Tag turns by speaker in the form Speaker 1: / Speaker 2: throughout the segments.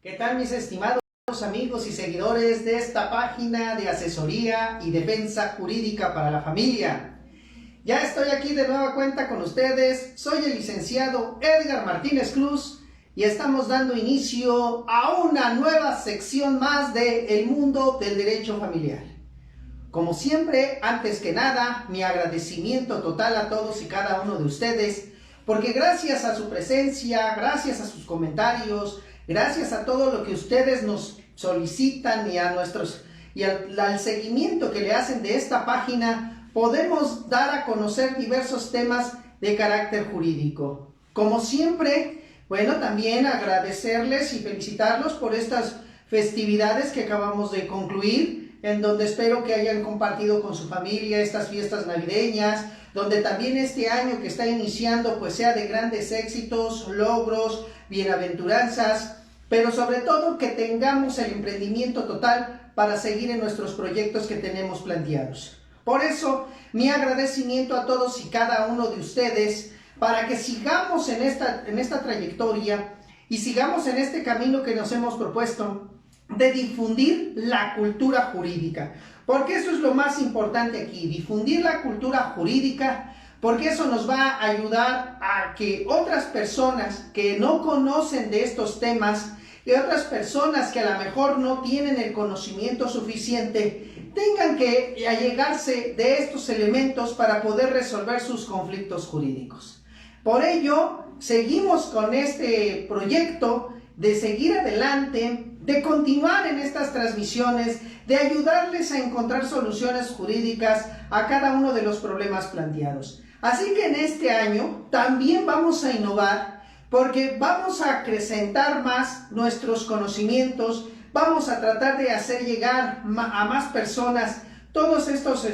Speaker 1: ¿Qué tal, mis estimados amigos y seguidores de esta página de asesoría y defensa jurídica para la familia? Ya estoy aquí de nueva cuenta con ustedes. Soy el licenciado Edgar Martínez Cruz y estamos dando inicio a una nueva sección más de El Mundo del Derecho Familiar. Como siempre, antes que nada, mi agradecimiento total a todos y cada uno de ustedes, porque gracias a su presencia, gracias a sus comentarios, gracias a todo lo que ustedes nos solicitan y al seguimiento que le hacen de esta página, podemos dar a conocer diversos temas de carácter jurídico. Como siempre, también agradecerles y felicitarlos por estas festividades que acabamos de concluir, en donde espero que hayan compartido con su familia estas fiestas navideñas, donde también este año que está iniciando pues sea de grandes éxitos, logros, bienaventuranzas, pero sobre todo que tengamos el emprendimiento total para seguir en nuestros proyectos que tenemos planteados. Por eso, mi agradecimiento a todos y cada uno de ustedes para que sigamos en esta trayectoria y sigamos en este camino que nos hemos propuesto de difundir la cultura jurídica, porque eso es lo más importante aquí, difundir la cultura jurídica, porque eso nos va a ayudar a que otras personas que no conocen de estos temas y otras personas que a lo mejor no tienen el conocimiento suficiente tengan que allegarse de estos elementos para poder resolver sus conflictos jurídicos. Por ello, seguimos con este proyecto de seguir adelante, de continuar en estas transmisiones, de ayudarles a encontrar soluciones jurídicas a cada uno de los problemas planteados. Así que en este año también vamos a innovar, porque vamos a acrecentar más nuestros conocimientos, vamos a tratar de hacer llegar a más personas todos estos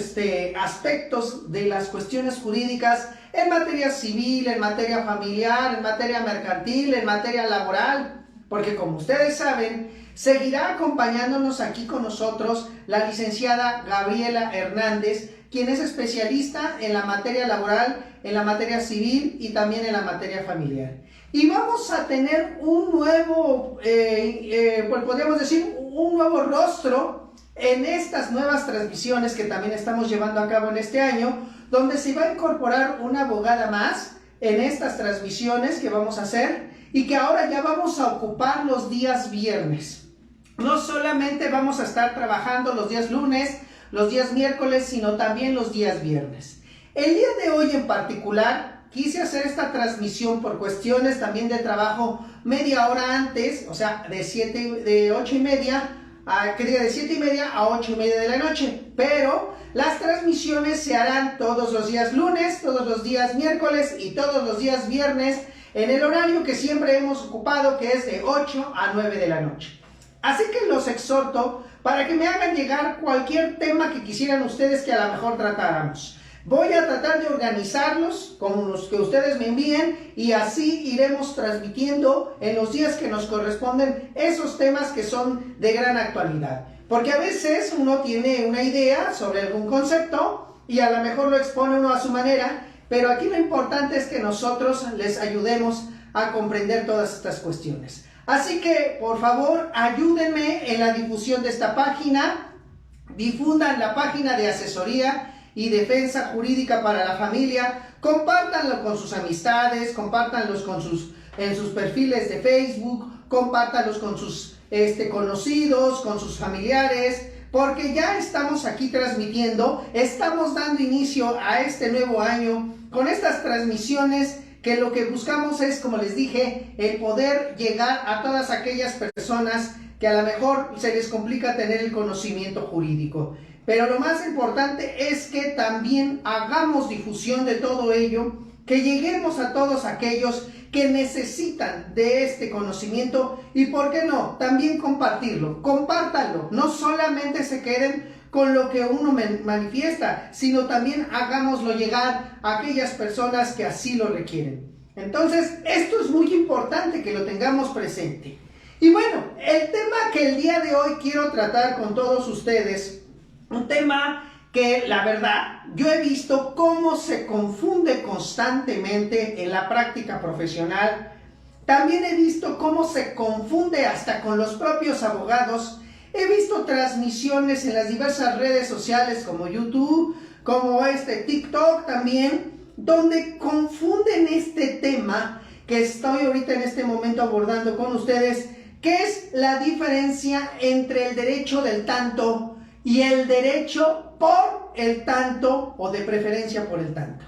Speaker 1: aspectos de las cuestiones jurídicas en materia civil, en materia familiar, en materia mercantil, en materia laboral, porque como ustedes saben, seguirá acompañándonos aquí con nosotros la licenciada Gabriela Hernández, quien es especialista en la materia laboral, en la materia civil y también en la materia familiar. Y vamos a tener un nuevo, podríamos decir, un nuevo rostro en estas nuevas transmisiones que también estamos llevando a cabo en este año, donde se va a incorporar una abogada más en estas transmisiones que vamos a hacer y que ahora ya vamos a ocupar los días viernes. No solamente vamos a estar trabajando los días lunes, los días miércoles, sino también los días viernes. El día de hoy en particular quise hacer esta transmisión por cuestiones también de trabajo media hora antes, o sea, de 7 y media a 8:30 de la noche, pero las transmisiones se harán todos los días lunes, todos los días miércoles y todos los días viernes en el horario que siempre hemos ocupado, que es de 8 a 9 de la noche. Así que los exhorto para que me hagan llegar cualquier tema que quisieran ustedes que a lo mejor tratáramos. Voy a tratar de organizarlos con los que ustedes me envíen y así iremos transmitiendo en los días que nos corresponden esos temas que son de gran actualidad. Porque a veces uno tiene una idea sobre algún concepto y a lo mejor lo expone uno a su manera, pero aquí lo importante es que nosotros les ayudemos a comprender todas estas cuestiones. Así que, por favor, ayúdenme en la difusión de esta página, difundan la página de asesoría y defensa jurídica para la familia, compártanlo con sus amistades, compártanlos en sus perfiles de Facebook, compártanlos con sus conocidos, con sus familiares, porque ya estamos aquí transmitiendo, estamos dando inicio a este nuevo año con estas transmisiones que lo que buscamos es, como les dije, el poder llegar a todas aquellas personas que a lo mejor se les complica tener el conocimiento jurídico. Pero lo más importante es que también hagamos difusión de todo ello, que lleguemos a todos aquellos que necesitan de este conocimiento y, ¿por qué no?, también compartirlo. Compártanlo, no solamente se queden con lo que uno manifiesta, sino también hagámoslo llegar a aquellas personas que así lo requieren. Entonces, esto es muy importante que lo tengamos presente. Y bueno, el tema que el día de hoy quiero tratar con todos ustedes, un tema que la verdad yo he visto cómo se confunde constantemente en la práctica profesional También he visto cómo se confunde hasta con los propios abogados. He visto transmisiones en las diversas redes sociales como YouTube, como TikTok también, donde confunden este tema que estoy ahorita en este momento abordando con ustedes, que es la diferencia entre el derecho del tanto y el derecho por el tanto, o de preferencia por el tanto.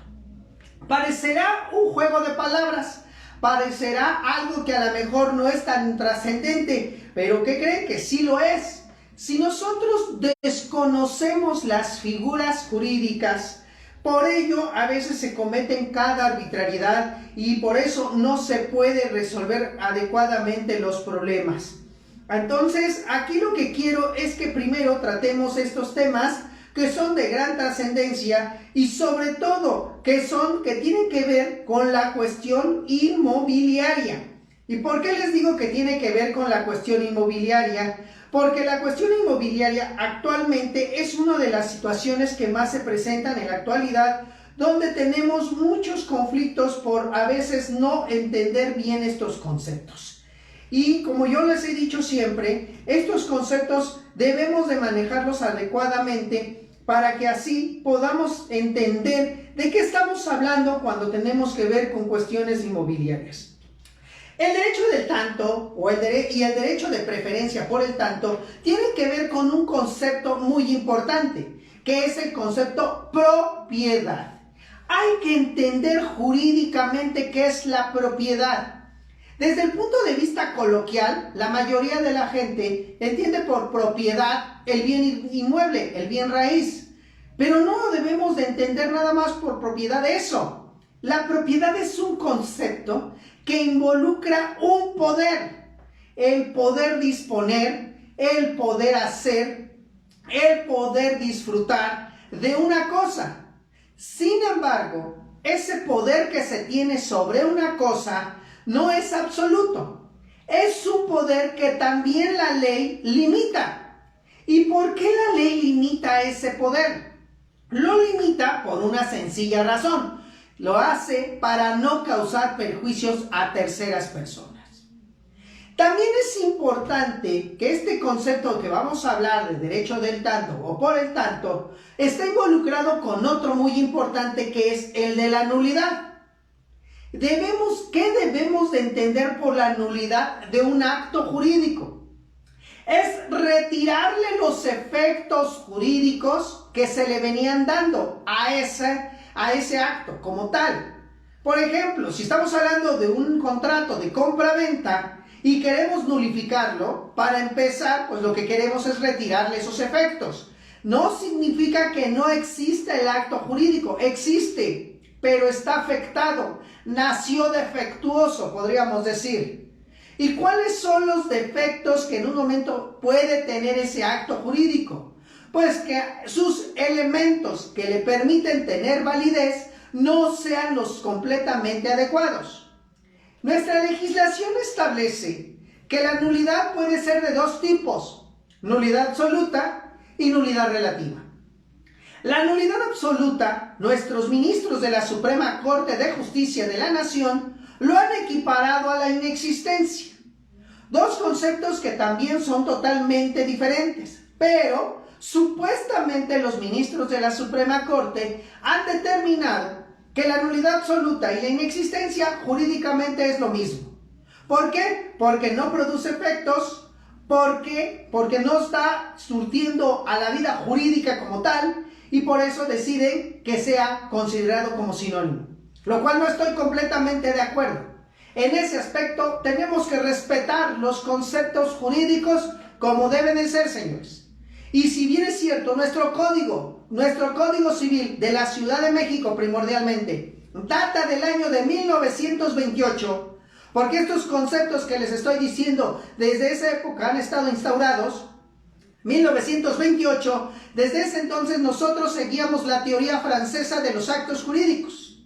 Speaker 1: Parecerá un juego de palabras, parecerá algo que a lo mejor no es tan trascendente, pero ¿qué creen? Que sí lo es. Si nosotros desconocemos las figuras jurídicas, por ello a veces se cometen cada arbitrariedad y por eso no se puede resolver adecuadamente los problemas. Entonces, aquí lo que quiero es que primero tratemos estos temas que son de gran trascendencia y sobre todo que tienen que ver con la cuestión inmobiliaria. ¿Y por qué les digo que tiene que ver con la cuestión inmobiliaria? Porque la cuestión inmobiliaria actualmente es una de las situaciones que más se presentan en la actualidad, donde tenemos muchos conflictos por a veces no entender bien estos conceptos. Y como yo les he dicho siempre, estos conceptos debemos de manejarlos adecuadamente para que así podamos entender de qué estamos hablando cuando tenemos que ver con cuestiones inmobiliarias. El derecho del tanto y el derecho de preferencia por el tanto tienen que ver con un concepto muy importante, que es el concepto propiedad. Hay que entender jurídicamente qué es la propiedad. Desde el punto de vista coloquial, la mayoría de la gente entiende por propiedad el bien inmueble, el bien raíz. Pero no debemos de entender nada más por propiedad eso. La propiedad es un concepto que involucra un poder. El poder disponer, el poder hacer, el poder disfrutar de una cosa. Sin embargo, ese poder que se tiene sobre una cosa no es absoluto. Es un poder que también la ley limita. ¿Y por qué la ley limita ese poder? Lo limita por una sencilla razón. Lo hace para no causar perjuicios a terceras personas. También es importante que este concepto que vamos a hablar de derecho del tanto o por el tanto está involucrado con otro muy importante, que es el de la nulidad. ¿Qué debemos de entender por la nulidad de un acto jurídico? Es retirarle los efectos jurídicos que se le venían dando a ese acto como tal. Por ejemplo, si estamos hablando de un contrato de compra-venta y queremos nulificarlo, para empezar, pues lo que queremos es retirarle esos efectos. No significa que no exista el acto jurídico, existe, pero está afectado, nació defectuoso, podríamos decir. ¿Y cuáles son los defectos que en un momento puede tener ese acto jurídico? Pues que sus elementos que le permiten tener validez no sean los completamente adecuados. Nuestra legislación establece que la nulidad puede ser de dos tipos: nulidad absoluta y nulidad relativa. La nulidad absoluta, nuestros ministros de la Suprema Corte de Justicia de la Nación lo han equiparado a la inexistencia. Dos conceptos que también son totalmente diferentes, pero supuestamente los ministros de la Suprema Corte han determinado que la nulidad absoluta y la inexistencia jurídicamente es lo mismo. ¿Por qué? Porque no produce efectos, porque no está surtiendo a la vida jurídica como tal, y por eso deciden que sea considerado como sinónimo, lo cual no estoy completamente de acuerdo. En ese aspecto tenemos que respetar los conceptos jurídicos como deben de ser, señores. Y si bien es cierto, nuestro código civil de la Ciudad de México primordialmente data del año de 1928, porque estos conceptos que les estoy diciendo desde esa época han estado instaurados, 1928, desde ese entonces nosotros seguíamos la teoría francesa de los actos jurídicos,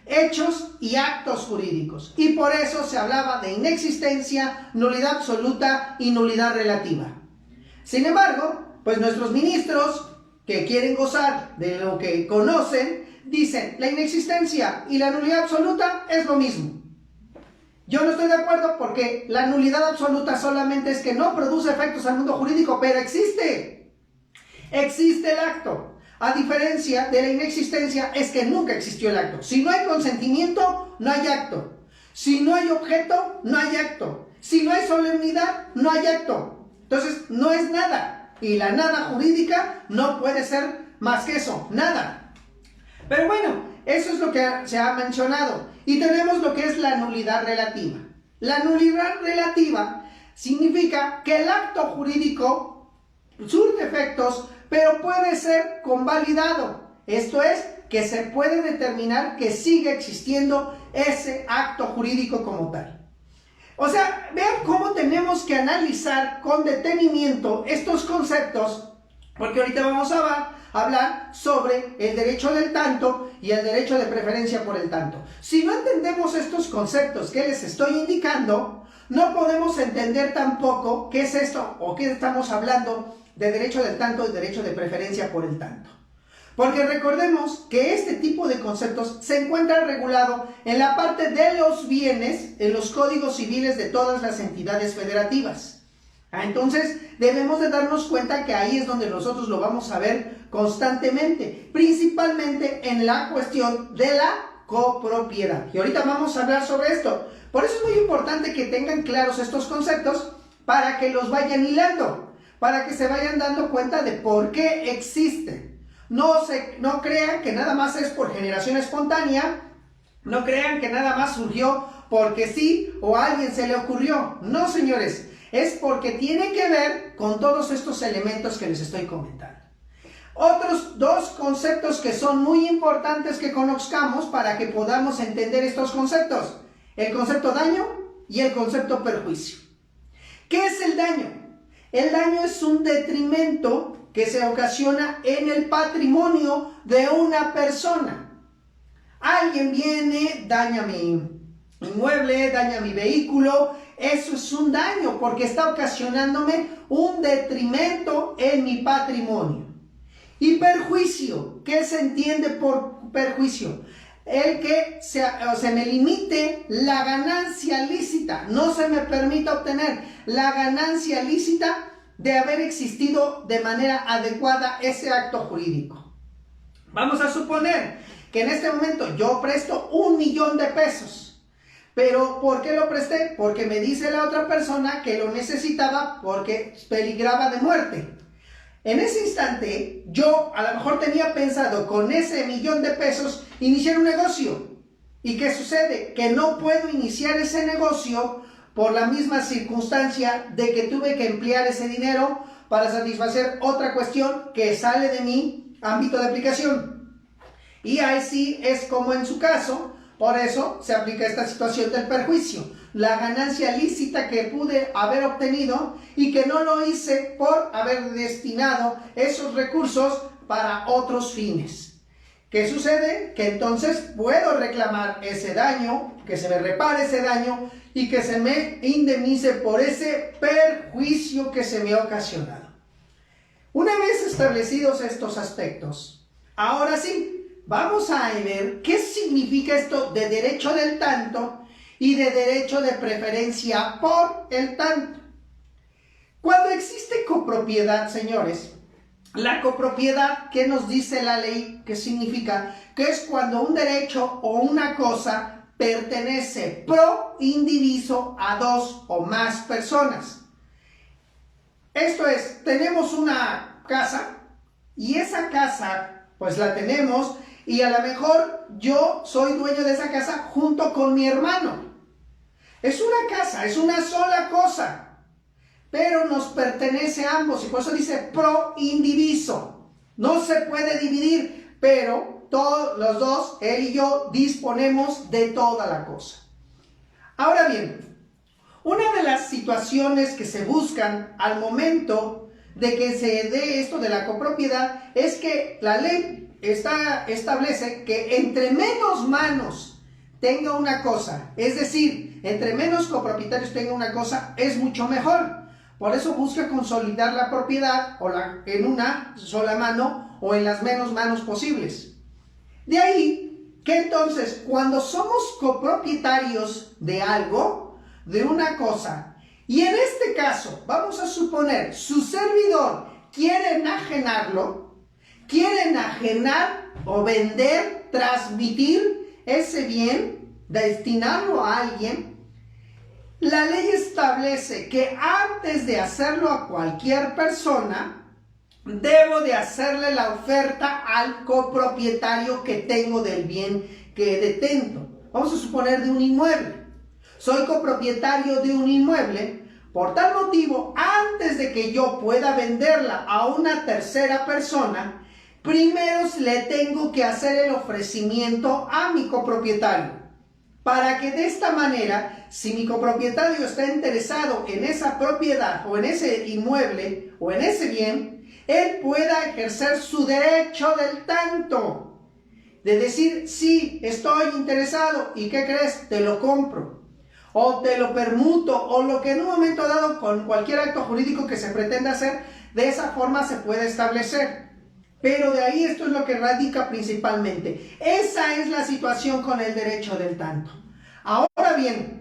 Speaker 1: hechos y actos jurídicos, y por eso se hablaba de inexistencia, nulidad absoluta y nulidad relativa. Sin embargo, pues nuestros ministros que quieren gozar de lo que conocen, dicen la inexistencia y la nulidad absoluta es lo mismo. Yo no estoy de acuerdo porque la nulidad absoluta solamente es que no produce efectos al mundo jurídico, pero existe. Existe el acto. A diferencia de la inexistencia es que nunca existió el acto. Si no hay consentimiento, no hay acto. Si no hay objeto, no hay acto. Si no hay solemnidad, no hay acto. Entonces, no es nada. Y la nada jurídica no puede ser más que eso, nada. Pero bueno, eso es lo que se ha mencionado. Y tenemos lo que es la nulidad relativa. La nulidad relativa significa que el acto jurídico surte efectos, pero puede ser convalidado. Esto es, que se puede determinar que sigue existiendo ese acto jurídico como tal. O sea, vean cómo tenemos que analizar con detenimiento estos conceptos, porque ahorita vamos a hablar sobre el derecho del tanto y el derecho de preferencia por el tanto. Si no entendemos estos conceptos que les estoy indicando, no podemos entender tampoco qué es esto o qué estamos hablando de derecho del tanto y derecho de preferencia por el tanto. Porque recordemos que este tipo de conceptos se encuentra regulado en la parte de los bienes, en los códigos civiles de todas las entidades federativas. Entonces debemos de darnos cuenta que ahí es donde nosotros lo vamos a ver constantemente, principalmente en la cuestión de la copropiedad. Y ahorita vamos a hablar sobre esto. Por eso es muy importante que tengan claros estos conceptos para que los vayan hilando, para que se vayan dando cuenta de por qué existen. No crean que nada más es por generación espontánea, no crean que nada más surgió porque sí o a alguien se le ocurrió. No, señores, es porque tiene que ver con todos estos elementos que les estoy comentando. Otros dos conceptos que son muy importantes que conozcamos para que podamos entender estos conceptos: el concepto daño y el concepto perjuicio. ¿Qué es el daño? El daño es un detrimento que se ocasiona en el patrimonio de una persona. Alguien viene, daña mi inmueble, daña mi vehículo. Eso es un daño porque está ocasionándome un detrimento en mi patrimonio. Y perjuicio, ¿qué se entiende por perjuicio? El que se me limite la ganancia lícita, no se me permita obtener la ganancia lícita de haber existido de manera adecuada ese acto jurídico. Vamos a suponer que en este momento yo presto 1,000,000 de pesos. Pero ¿por qué lo presté? Porque me dice la otra persona que lo necesitaba porque peligraba de muerte. En ese instante, yo a lo mejor tenía pensado con ese 1,000,000 de pesos iniciar un negocio. ¿Y qué sucede? Que no puedo iniciar ese negocio por la misma circunstancia de que tuve que emplear ese dinero para satisfacer otra cuestión que sale de mi ámbito de aplicación. Y ahí sí es como en su caso, por eso se aplica esta situación del perjuicio. La ganancia lícita que pude haber obtenido y que no lo hice por haber destinado esos recursos para otros fines. ¿Qué sucede? Que entonces puedo reclamar ese daño, que se me repare ese daño y que se me indemnice por ese perjuicio que se me ha ocasionado. Una vez establecidos estos aspectos, ahora sí, vamos a ver qué significa esto de derecho del tanto y de derecho de preferencia por el tanto. Cuando existe copropiedad, señores, la copropiedad, ¿qué nos dice la ley? ¿Qué significa? Que es cuando un derecho o una cosa pertenece pro indiviso a dos o más personas. Esto es, tenemos una casa y esa casa pues la tenemos y a lo mejor yo soy dueño de esa casa junto con mi hermano. Es una casa, es una sola cosa, pero nos pertenece a ambos y por eso dice pro indiviso. No se puede dividir, pero todos los dos, él y yo, disponemos de toda la cosa. Ahora bien, una de las situaciones que se buscan al momento de que se dé esto de la copropiedad es que la ley establece que entre menos manos tenga una cosa, es decir, entre menos copropietarios tenga una cosa, es mucho mejor. Por eso busca consolidar la propiedad en una sola mano o en las menos manos posibles. De ahí que entonces cuando somos copropietarios de algo, de una cosa, y en este caso, vamos a suponer, su servidor quiere enajenarlo, quiere enajenar o vender, transmitir ese bien, destinarlo a alguien, la ley establece que antes de hacerlo a cualquier persona, debo de hacerle la oferta al copropietario que tengo del bien que detento. Vamos a suponer de un inmueble. Soy copropietario de un inmueble, por tal motivo, antes de que yo pueda venderla a una tercera persona, primero le tengo que hacer el ofrecimiento a mi copropietario, para que de esta manera, si mi copropietario está interesado en esa propiedad o en ese inmueble o en ese bien, él pueda ejercer su derecho del tanto, de decir, sí, estoy interesado, ¿y qué crees? Te lo compro, o te lo permuto, o lo que en un momento dado, con cualquier acto jurídico que se pretenda hacer, de esa forma se puede establecer. Pero de ahí esto es lo que radica principalmente. Esa es la situación con el derecho del tanto. Ahora bien,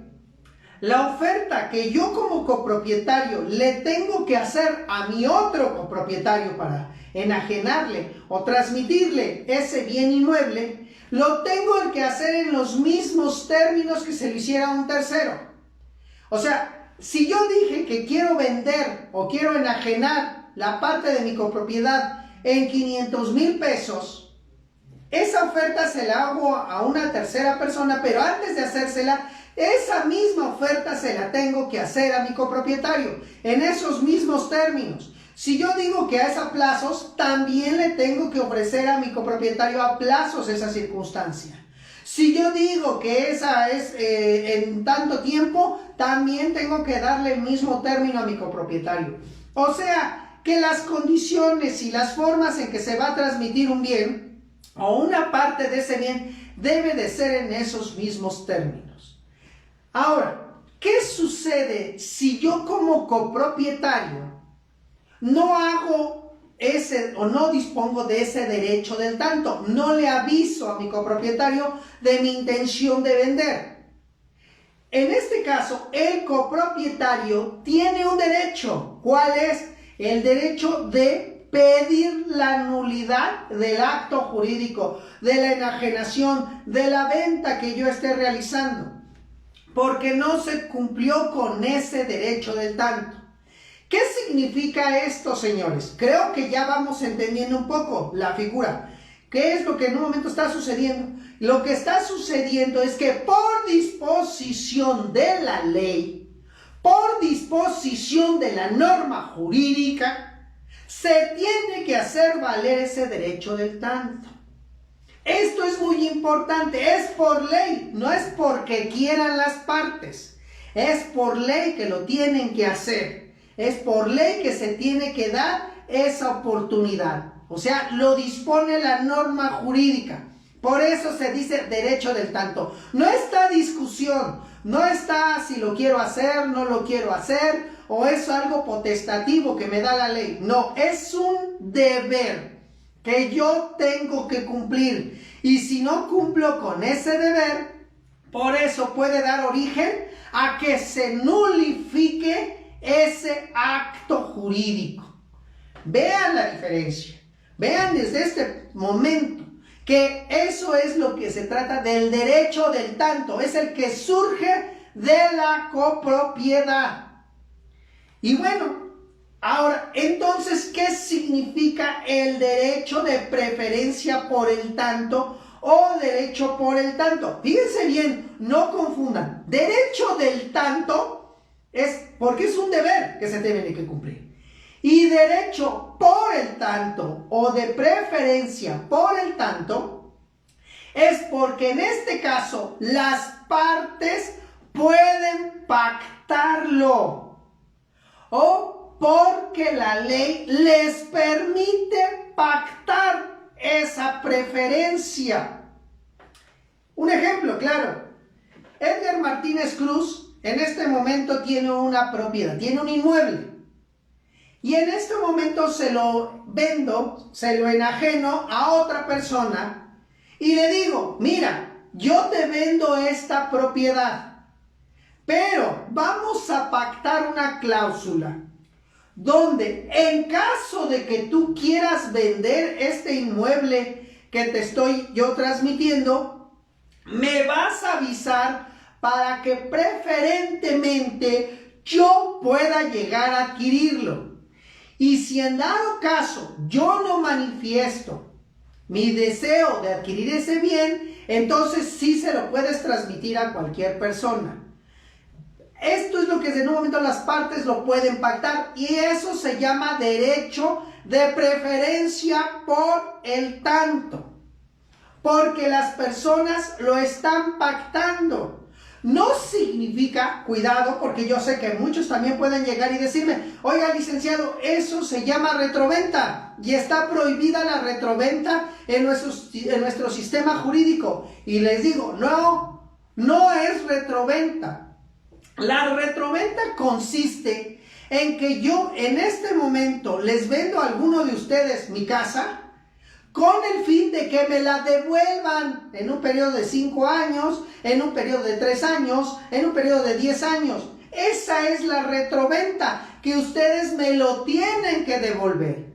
Speaker 1: la oferta que yo como copropietario le tengo que hacer a mi otro copropietario para enajenarle o transmitirle ese bien inmueble, lo tengo que hacer en los mismos términos que se lo hiciera a un tercero. O sea, si yo dije que quiero vender o quiero enajenar la parte de mi copropiedad en 500,000 pesos, esa oferta se la hago a una tercera persona, pero antes de hacérsela, esa misma oferta se la tengo que hacer a mi copropietario, en esos mismos términos. Si yo digo que es a plazos, también le tengo que ofrecer a mi copropietario a plazos esa circunstancia. Si yo digo que esa es en tanto tiempo, también tengo que darle el mismo término a mi copropietario. O sea, que las condiciones y las formas en que se va a transmitir un bien o una parte de ese bien debe de ser en esos mismos términos. Ahora, ¿qué sucede si yo como copropietario no hago ese o no dispongo de ese derecho del tanto? No le aviso a mi copropietario de mi intención de vender. En este caso, el copropietario tiene un derecho. ¿Cuál es? El derecho de pedir la nulidad del acto jurídico, de la enajenación, de la venta que yo esté realizando, porque no se cumplió con ese derecho del tanto. ¿Qué significa esto, señores? Creo que ya vamos entendiendo un poco la figura. ¿Qué es lo que en un momento está sucediendo? Lo que está sucediendo es que por disposición de la ley, por disposición de la norma jurídica, se tiene que hacer valer ese derecho del tanto. Esto es muy importante, es por ley, no es porque quieran las partes, es por ley que lo tienen que hacer, es por ley que se tiene que dar esa oportunidad. O sea, lo dispone la norma jurídica. Por eso se dice derecho del tanto. No está discusión, no está si lo quiero hacer, no lo quiero hacer, o es algo potestativo que me da la ley. No, es un deber que yo tengo que cumplir. Y si no cumplo con ese deber, por eso puede dar origen a que se nulifique ese acto jurídico. Vean la diferencia. Vean desde este momento que eso es lo que se trata del derecho del tanto. Es el que surge de la copropiedad. Y bueno, ahora, entonces, ¿qué significa el derecho de preferencia por el tanto o derecho por el tanto? Fíjense bien, no confundan. Derecho del tanto es porque es un deber que se tiene que cumplir. Y derecho por el tanto o de preferencia por el tanto es porque en este caso las partes pueden pactarlo o porque la ley les permite pactar esa preferencia. Un ejemplo claro, Edgar Martínez Cruz en este momento tiene una propiedad, tiene un inmueble. Y en este momento se lo vendo, se lo enajeno a otra persona y le digo, mira, yo te vendo esta propiedad, pero vamos a pactar una cláusula donde en caso de que tú quieras vender este inmueble que te estoy yo transmitiendo, me vas a avisar para que preferentemente yo pueda llegar a adquirirlo. Y si en dado caso yo no manifiesto mi deseo de adquirir ese bien, entonces sí se lo puedes transmitir a cualquier persona. Esto es lo que en un momento las partes lo pueden pactar y eso se llama derecho de preferencia por el tanto, porque las personas lo están pactando. No significa, cuidado, porque yo sé que muchos también pueden llegar y decirme, oiga licenciado, eso se llama retroventa y está prohibida la retroventa en nuestro sistema jurídico. Y les digo, no es retroventa. La retroventa consiste en que yo en este momento les vendo a alguno de ustedes mi casa con el fin de que me la devuelvan en un periodo de 5 años, en un periodo de 3 años, en un periodo de 10 años. Esa es la retroventa, que ustedes me lo tienen que devolver.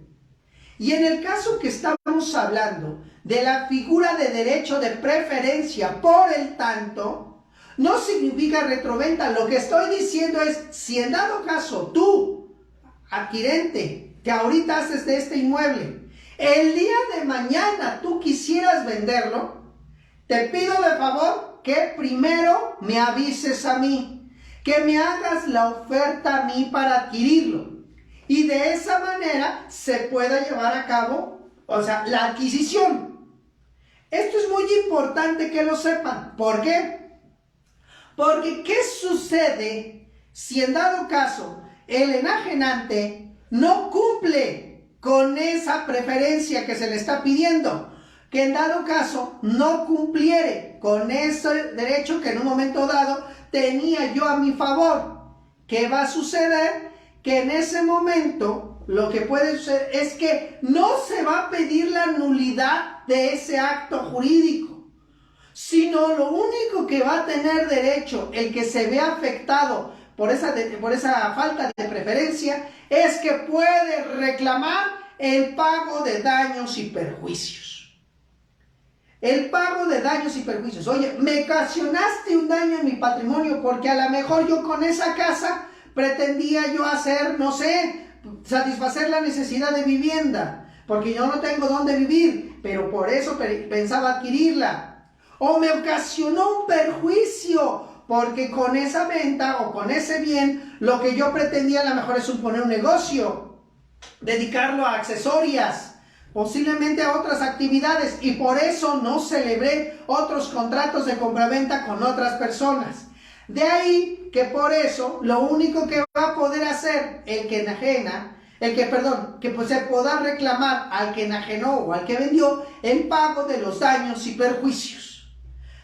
Speaker 1: Y en el caso que estamos hablando de la figura de derecho de preferencia por el tanto, no significa retroventa. Lo que estoy diciendo es, si en dado caso tú, adquirente, que ahorita haces de este inmueble, el día de mañana tú quisieras venderlo, te pido de favor que primero me avises a mí, que me hagas la oferta a mí para adquirirlo. Y de esa manera se pueda llevar a cabo, la adquisición. Esto es muy importante que lo sepan. ¿Por qué? Porque ¿qué sucede si en dado caso el enajenante no cumple con esa preferencia que se le está pidiendo? Que en dado caso no cumpliere con ese derecho que en un momento dado tenía yo a mi favor. ¿Qué va a suceder? Que en ese momento lo que puede suceder es que no se va a pedir la nulidad de ese acto jurídico, sino lo único que va a tener derecho el que se ve afectado por esa falta de preferencia es que puede reclamar el pago de daños y perjuicios. El pago de daños y perjuicios. Oye, me ocasionaste un daño en mi patrimonio porque a lo mejor yo con esa casa pretendía yo hacer, no sé, satisfacer la necesidad de vivienda, porque yo no tengo dónde vivir, pero por eso pensaba adquirirla. O me ocasionó un perjuicio, porque con esa venta o con ese bien, lo que yo pretendía a lo mejor es poner un negocio, dedicarlo a accesorias, posiblemente a otras actividades, y por eso no celebré otros contratos de compraventa con otras personas. De ahí que por eso lo único que va a poder hacer el que enajena, que pues se pueda reclamar al que enajenó o al que vendió el pago de los daños y perjuicios.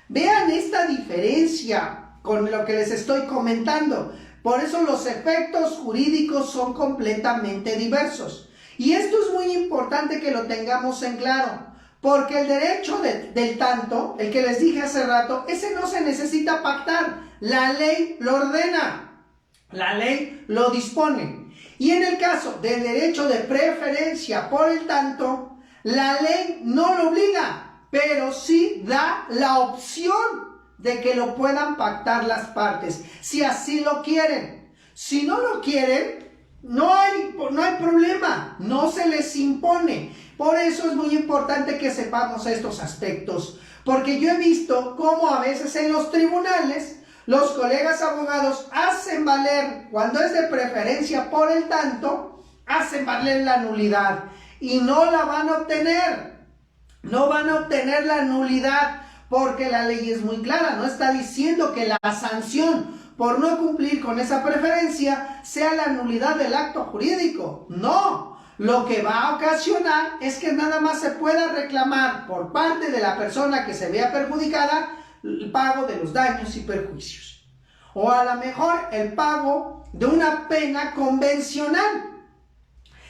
Speaker 1: Vean esta diferencia con lo que les estoy comentando. Por eso los efectos jurídicos son completamente diversos. Y esto es muy importante que lo tengamos en claro, porque el derecho del tanto, el que les dije hace rato, ese no se necesita pactar. La ley lo ordena, la ley lo dispone. Y en el caso del derecho de preferencia por el tanto, la ley no lo obliga, pero sí da la opción de que lo puedan pactar las partes, si así lo quieren. Si no lo quieren, no hay problema, no se les impone. Por eso es muy importante que sepamos estos aspectos, porque yo he visto cómo a veces en los tribunales los colegas abogados hacen valer, cuando es de preferencia por el tanto, hacen valer la nulidad y no la van a obtener. No van a obtener la nulidad porque la ley es muy clara, no está diciendo que la sanción por no cumplir con esa preferencia sea la nulidad del acto jurídico. No, lo que va a ocasionar es que nada más se pueda reclamar por parte de la persona que se vea perjudicada el pago de los daños y perjuicios. O a lo mejor el pago de una pena convencional.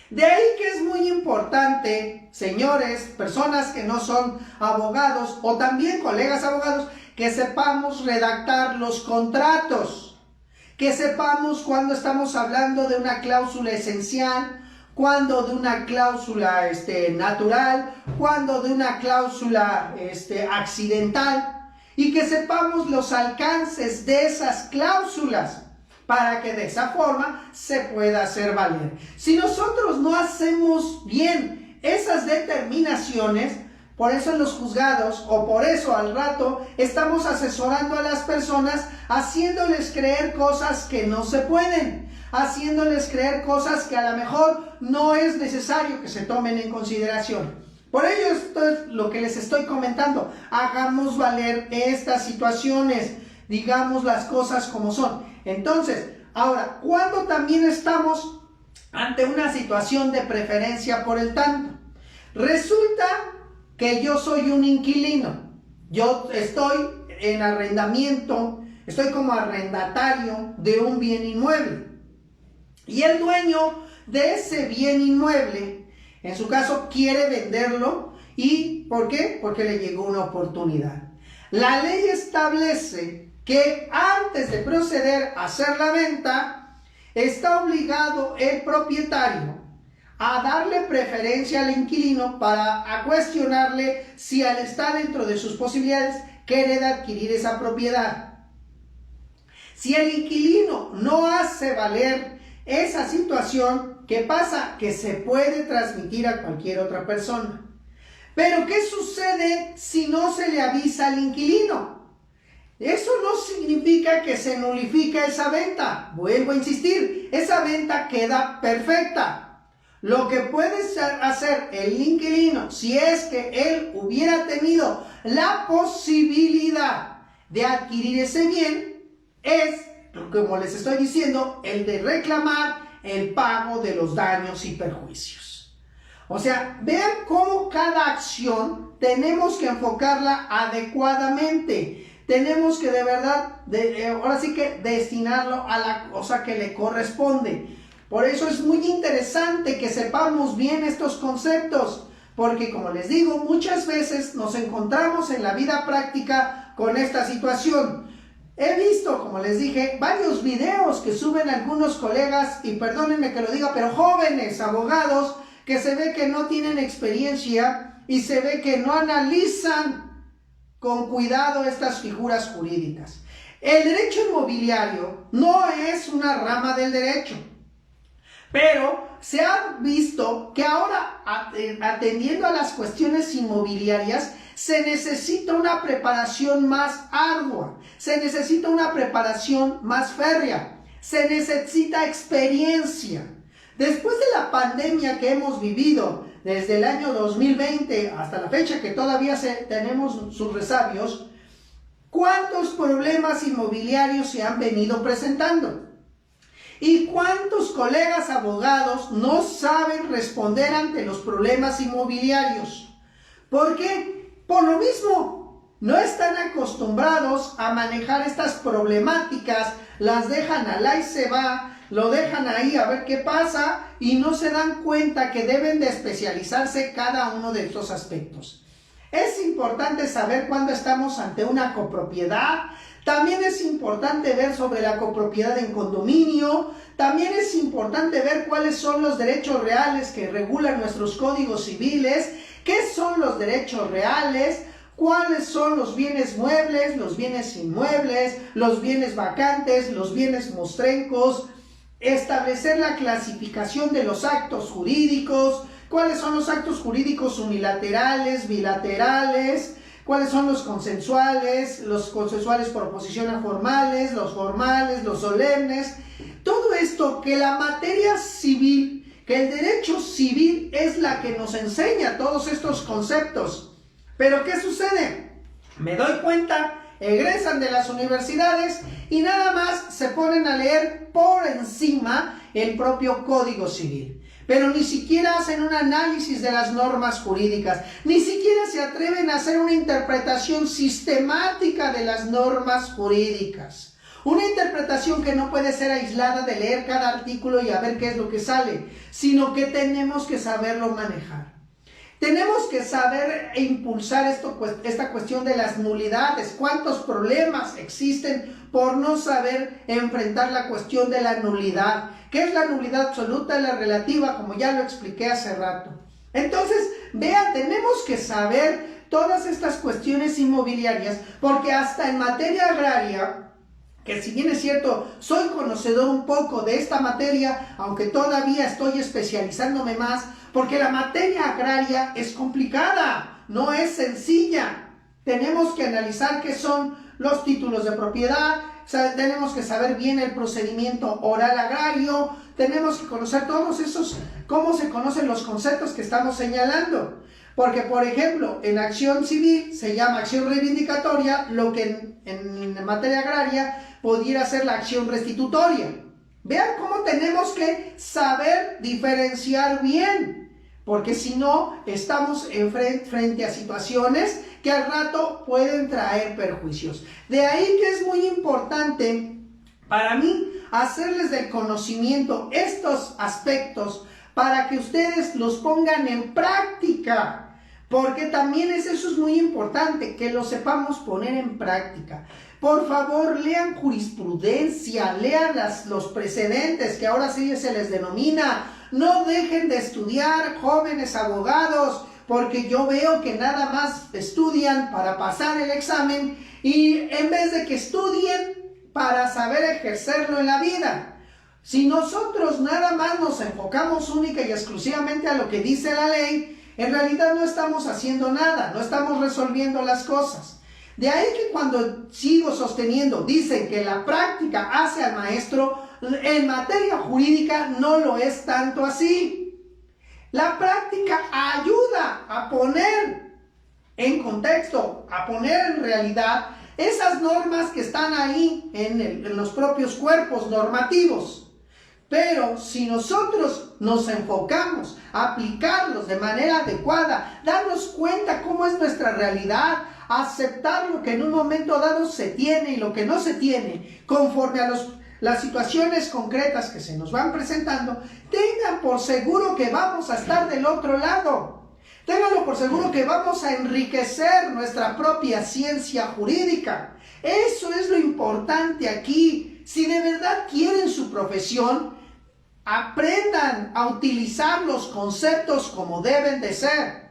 Speaker 1: De ahí que es muy importante, señores, personas que no son abogados o también colegas abogados, que sepamos redactar los contratos, que sepamos cuando estamos hablando de una cláusula esencial, cuando de una cláusula natural, cuando de una cláusula accidental, y que sepamos los alcances de esas cláusulas, para que de esa forma se pueda hacer valer. Si nosotros no hacemos bien esas determinaciones, por eso en los juzgados o por eso al rato estamos asesorando a las personas, haciéndoles creer cosas que no se pueden, haciéndoles creer cosas que a lo mejor no es necesario que se tomen en consideración. Por ello esto es lo que les estoy comentando. Hagamos valer estas situaciones, digamos las cosas como son. Entonces, ahora, ¿cuándo también estamos ante una situación de preferencia por el tanto? Resulta que yo soy un inquilino, yo estoy en arrendamiento, estoy como arrendatario de un bien inmueble. Y el dueño de ese bien inmueble, en su caso, quiere venderlo. ¿Y por qué? Porque le llegó una oportunidad. La ley establece que antes de proceder a hacer la venta, está obligado el propietario a darle preferencia al inquilino para cuestionarle si al estar dentro de sus posibilidades quiere adquirir esa propiedad. Si el inquilino no hace valer esa situación, ¿qué pasa? Que se puede transmitir a cualquier otra persona. Pero ¿qué sucede si no se le avisa al inquilino? Eso no significa que se nulifica esa venta. Vuelvo a insistir, esa venta queda perfecta. Lo que puede hacer el inquilino, si es que él hubiera tenido la posibilidad de adquirir ese bien, es, como les estoy diciendo, el de reclamar el pago de los daños y perjuicios. O sea, vean cómo cada acción tenemos que enfocarla adecuadamente. Tenemos que de verdad, ahora sí que destinarlo a la cosa que le corresponde. Por eso es muy interesante que sepamos bien estos conceptos, porque como les digo, muchas veces nos encontramos en la vida práctica con esta situación. He visto, como les dije, varios videos que suben algunos colegas, y perdónenme que lo diga, pero jóvenes abogados, que se ve que no tienen experiencia y se ve que no analizan con cuidado estas figuras jurídicas. El derecho inmobiliario no es una rama del derecho, pero se ha visto que ahora, atendiendo a las cuestiones inmobiliarias, se necesita una preparación más ardua, se necesita una preparación más férrea, se necesita experiencia. Después de la pandemia que hemos vivido desde el año 2020 hasta la fecha que todavía tenemos sus resabios, ¿cuántos problemas inmobiliarios se han venido presentando? ¿Y cuántos colegas abogados no saben responder ante los problemas inmobiliarios? ¿Por qué? Por lo mismo, no están acostumbrados a manejar estas problemáticas, las dejan al ahí se va, lo dejan ahí a ver qué pasa y no se dan cuenta que deben de especializarse cada uno de estos aspectos. Es importante saber cuándo estamos ante una copropiedad. También es importante ver sobre la copropiedad en condominio. También es importante ver cuáles son los derechos reales que regulan nuestros códigos civiles. ¿Qué son los derechos reales? ¿Cuáles son los bienes muebles, los bienes inmuebles, los bienes vacantes, los bienes mostrencos? Establecer la clasificación de los actos jurídicos. ¿Cuáles son los actos jurídicos unilaterales, bilaterales? ¿Cuáles son los consensuales por oposición a formales, los solemnes? Todo esto que la materia civil, que el derecho civil es la que nos enseña todos estos conceptos. Pero ¿qué sucede? Me doy cuenta, egresan de las universidades y nada más se ponen a leer por encima el propio Código Civil. Pero ni siquiera hacen un análisis de las normas jurídicas, ni siquiera se atreven a hacer una interpretación sistemática de las normas jurídicas. Una interpretación que no puede ser aislada de leer cada artículo y a ver qué es lo que sale, sino que tenemos que saberlo manejar. Tenemos que saber impulsar esta cuestión de las nulidades. ¿Cuántos problemas existen por no saber enfrentar la cuestión de la nulidad? ¿Qué es la nulidad absoluta y la relativa? Como ya lo expliqué hace rato. Entonces, vean, tenemos que saber todas estas cuestiones inmobiliarias, porque hasta en materia agraria, que si bien es cierto, soy conocedor un poco de esta materia, aunque todavía estoy especializándome más, porque la materia agraria es complicada, no es sencilla. Tenemos que analizar qué son los títulos de propiedad, tenemos que saber bien el procedimiento oral agrario, tenemos que conocer todos esos, cómo se conocen los conceptos que estamos señalando. Porque, por ejemplo, en acción civil se llama acción reivindicatoria, lo que en materia agraria pudiera ser la acción restitutoria. Vean cómo tenemos que saber diferenciar bien, porque si no, estamos frente a situaciones que al rato pueden traer perjuicios. De ahí que es muy importante para mí hacerles del conocimiento estos aspectos para que ustedes los pongan en práctica. Porque también eso es muy importante, que lo sepamos poner en práctica. Por favor, lean jurisprudencia, lean los precedentes, que ahora sí se les denomina. No dejen de estudiar, jóvenes abogados, porque yo veo que nada más estudian para pasar el examen y en vez de que estudien para saber ejercerlo en la vida. Si nosotros nada más nos enfocamos única y exclusivamente a lo que dice la ley, en realidad no estamos haciendo nada, no estamos resolviendo las cosas. De ahí que cuando sigo sosteniendo, dicen que la práctica hace al maestro, en materia jurídica no lo es tanto así. La práctica ayuda a poner en contexto, a poner en realidad esas normas que están ahí en los propios cuerpos normativos. Pero si nosotros nos enfocamos a aplicarlos de manera adecuada, darnos cuenta cómo es nuestra realidad, aceptar lo que en un momento dado se tiene y lo que no se tiene, conforme a las situaciones concretas que se nos van presentando, tengan por seguro que vamos a estar del otro lado. Ténganlo por seguro que vamos a enriquecer nuestra propia ciencia jurídica. Eso es lo importante aquí. Si de verdad quieren su profesión, aprendan a utilizar los conceptos como deben de ser.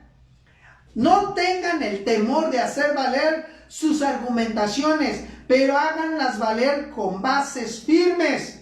Speaker 1: No tengan el temor de hacer valer sus argumentaciones, pero háganlas valer con bases firmes,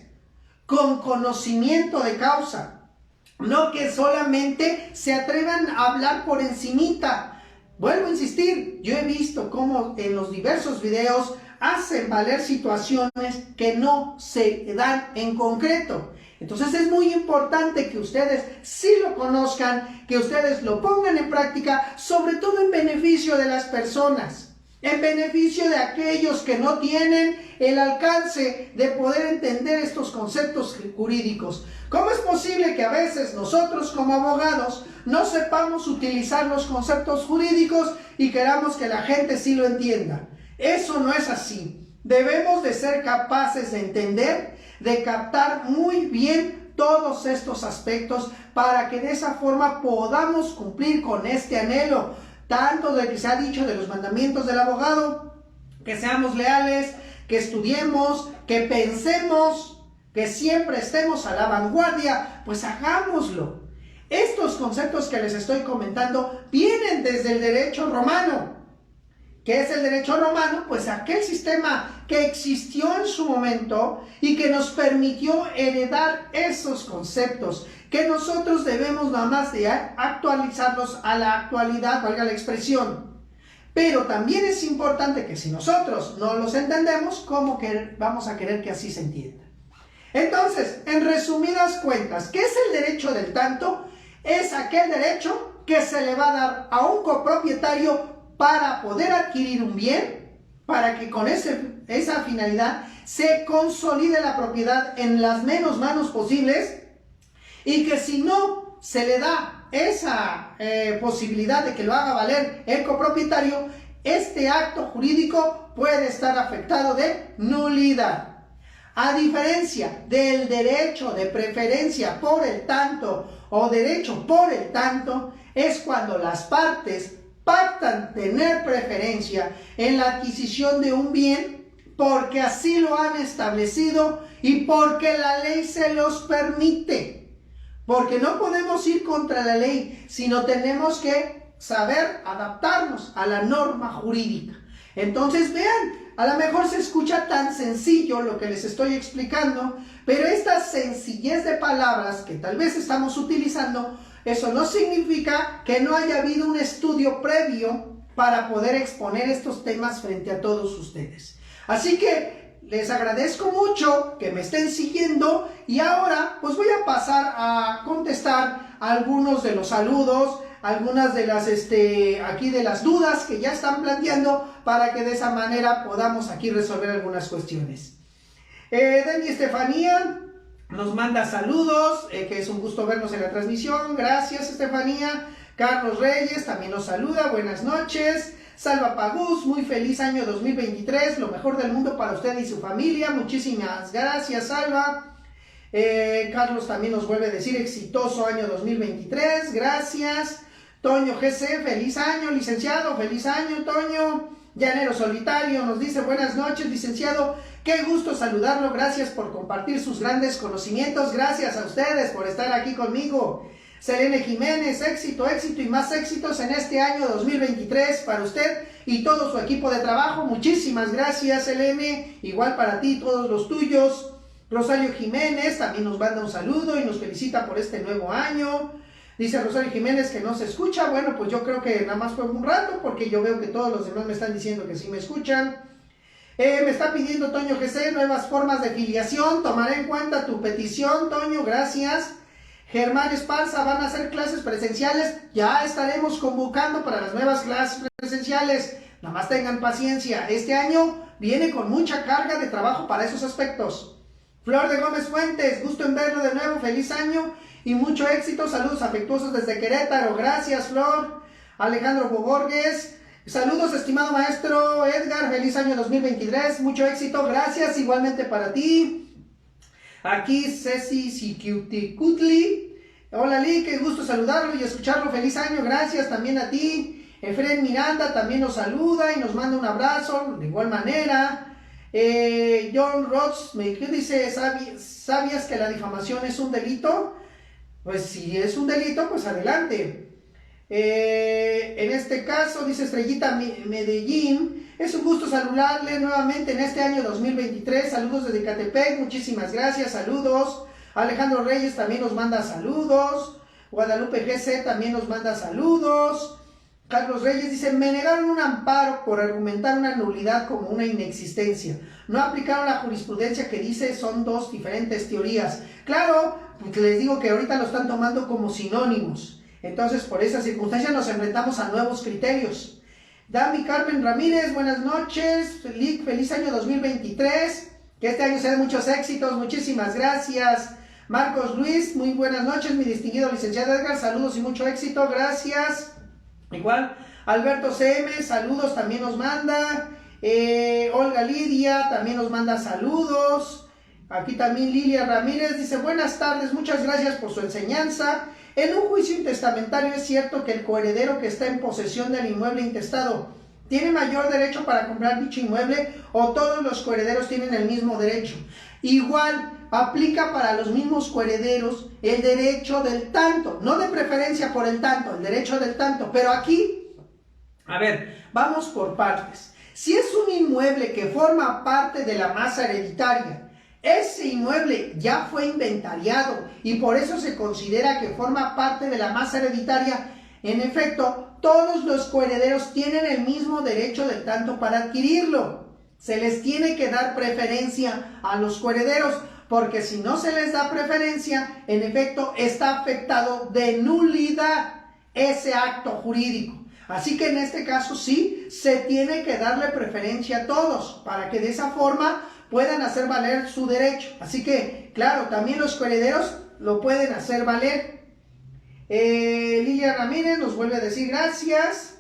Speaker 1: con conocimiento de causa. No que solamente se atrevan a hablar por encimita. Vuelvo a insistir, yo he visto cómo en los diversos videos hacen valer situaciones que no se dan en concreto. Entonces es muy importante que ustedes sí lo conozcan, que ustedes lo pongan en práctica, sobre todo en beneficio de las personas, en beneficio de aquellos que no tienen el alcance de poder entender estos conceptos jurídicos. ¿Cómo es posible que a veces nosotros como abogados no sepamos utilizar los conceptos jurídicos y queramos que la gente sí lo entienda? Eso no es así. Debemos de ser capaces de entender, de captar muy bien todos estos aspectos para que de esa forma podamos cumplir con este anhelo, tanto de que se ha dicho de los mandamientos del abogado, que seamos leales, que estudiemos, que pensemos, que siempre estemos a la vanguardia, pues hagámoslo. Estos conceptos que les estoy comentando vienen desde el derecho romano. ¿Qué es el derecho romano? Pues aquel sistema que existió en su momento y que nos permitió heredar esos conceptos, que nosotros debemos nada más de actualizarlos a la actualidad, valga la expresión. Pero también es importante que si nosotros no los entendemos, ¿cómo vamos a querer que así se entienda? Entonces, en resumidas cuentas, ¿qué es el derecho del tanto? Es aquel derecho que se le va a dar a un copropietario para poder adquirir un bien, para que con esa finalidad se consolide la propiedad en las menos manos posibles, y que si no se le da esa posibilidad de que lo haga valer el copropietario, este acto jurídico puede estar afectado de nulidad. A diferencia del derecho de preferencia por el tanto o derecho por el tanto, es cuando las partes pactan tener preferencia en la adquisición de un bien porque así lo han establecido y porque la ley se los permite. Porque no podemos ir contra la ley, sino tenemos que saber adaptarnos a la norma jurídica. Entonces vean, a lo mejor se escucha tan sencillo lo que les estoy explicando, pero esta sencillez de palabras que tal vez estamos utilizando, eso no significa que no haya habido un estudio previo para poder exponer estos temas frente a todos ustedes. Así que les agradezco mucho que me estén siguiendo y ahora pues voy a pasar a contestar algunos de los saludos, algunas de las aquí de las dudas que ya están planteando para que de esa manera podamos aquí resolver algunas cuestiones. Dani Estefanía nos manda saludos, que es un gusto vernos en la transmisión. Gracias, Estefanía. Carlos Reyes también nos saluda, buenas noches. Salva Pagus, muy feliz año 2023, lo mejor del mundo para usted y su familia. Muchísimas gracias, Salva. Carlos también nos vuelve a decir exitoso año 2023, gracias. Toño GC, feliz año, licenciado, feliz año, Toño. Llanero Solitario nos dice buenas noches, licenciado, qué gusto saludarlo, gracias por compartir sus grandes conocimientos, gracias a ustedes por estar aquí conmigo. Selene Jiménez, éxito, éxito y más éxitos en este año 2023 para usted y todo su equipo de trabajo. Muchísimas gracias, Selene, igual para ti, todos los tuyos. Rosario Jiménez también nos manda un saludo y nos felicita por este nuevo año. Dice Rosario Jiménez que no se escucha. Bueno, pues yo creo que nada más fue un rato porque yo veo que todos los demás me están diciendo que sí me escuchan. Me está pidiendo Toño GC nuevas formas de filiación. Tomaré en cuenta tu petición, Toño, gracias. Germán Esparza, van a hacer clases presenciales. Ya estaremos convocando para las nuevas clases presenciales. Nada más tengan paciencia. Este año viene con mucha carga de trabajo para esos aspectos. Flor de Gómez Fuentes, gusto en verlo de nuevo. Feliz año y mucho éxito. Saludos afectuosos desde Querétaro. Gracias, Flor. Alejandro Boborges. Saludos, estimado maestro Edgar. Feliz año 2023. Mucho éxito. Gracias, igualmente para ti. Aquí Ceci Sikiuticutli. Hola Lee, qué gusto saludarlo y escucharlo. Feliz año, gracias también a ti. Efren Miranda también nos saluda y nos manda un abrazo de igual manera. John Ross me dice, ¿sabías que la difamación es un delito? Pues si es un delito, pues adelante. En este caso, dice Estrellita Medellín, es un gusto saludarle nuevamente en este año 2023, saludos desde Catepec, muchísimas gracias, saludos. Alejandro Reyes también nos manda saludos, Guadalupe GC también nos manda saludos. Carlos Reyes dice, me negaron un amparo por argumentar una nulidad como una inexistencia, no aplicaron la jurisprudencia que dice son dos diferentes teorías. Claro, pues les digo que ahorita lo están tomando como sinónimos. Entonces, por esa circunstancia nos enfrentamos a nuevos criterios. Dami Carmen Ramírez, buenas noches. Feliz año 2023. Que este año sea de muchos éxitos. Muchísimas gracias. Marcos Luis, muy buenas noches, mi distinguido licenciado Edgar. Saludos y mucho éxito. Gracias. Igual, Alberto CM, saludos también nos manda. Olga Lidia también nos manda saludos. Aquí también Lilia Ramírez dice, buenas tardes, muchas gracias por su enseñanza. En un juicio intestamentario es cierto que el coheredero que está en posesión del inmueble intestado tiene mayor derecho para comprar dicho inmueble o todos los coherederos tienen el mismo derecho. Igual aplica para los mismos coherederos el derecho del tanto, no de preferencia por el tanto, el derecho del tanto. Pero aquí, a ver, vamos por partes. Si es un inmueble que forma parte de la masa hereditaria, ese inmueble ya fue inventariado y por eso se considera que forma parte de la masa hereditaria. En efecto, todos los coherederos tienen el mismo derecho del tanto para adquirirlo. Se les tiene que dar preferencia a los coherederos, porque si no se les da preferencia, en efecto, está afectado de nulidad ese acto jurídico. Así que en este caso sí, se tiene que darle preferencia a todos, para que de esa forma puedan hacer valer su derecho. Así que, claro, también los coherederos lo pueden hacer valer. Lilia Ramírez nos vuelve a decir gracias.